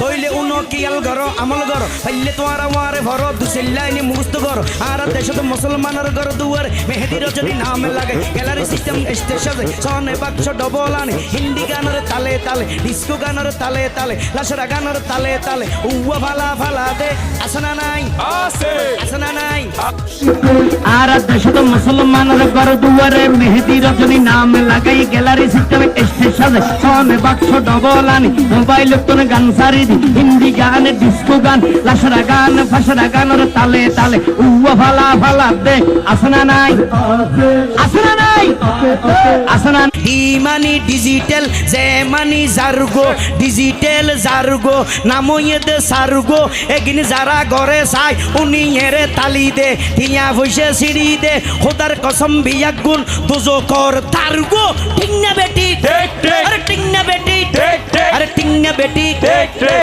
হইলে উনো কিয়াল ঘর আমল ঘর হইলে তোমার আমারে ভর দুসিল্লাইনি মুস্ত ঘর আর দেশত মুসলমানের ঘর দুয়ার মেহেদি রজনী নাম লাগে গ্যালারি সিস্টেম স্টেশন সনে বাক্স ডবল আনে হিন্দি গানের তালে তালে ডিস্কো গানের তালে তালে লাশরা গানের তালে তালে উয়া ভালা ভালা দে আসনা নাই আসনা নাই আর দেশত মুসলমানের ঘর দুয়ারে মেহেদি রজনী নাম লাগাই গ্যালারি সিস্টেম স্টেশন সনে বাক্স ডবল আনে মোবাইল তোর গান সারি দি হিন্দি গান ডিস্কো গান লাশরা গান ফাশরা গানের তালে তালে উয়া ভালা ভালা দে আসনা নাই আসনা নাই আসনা ডি মানি ডিজিটাল জে মানি জার্গো ডিজিটাল জার্গো নামইয়ে দে সার্গো এগিন যারা ঘরে চাই উনি এরে তালি দে টিয়া ভইসে সিঁড়ি দে খোদার কসম বিয়াক গুণ দুজকর তার্গো ঠিক না বেটি আরে ঠিক না বেটি আরে ঠিক না বেটি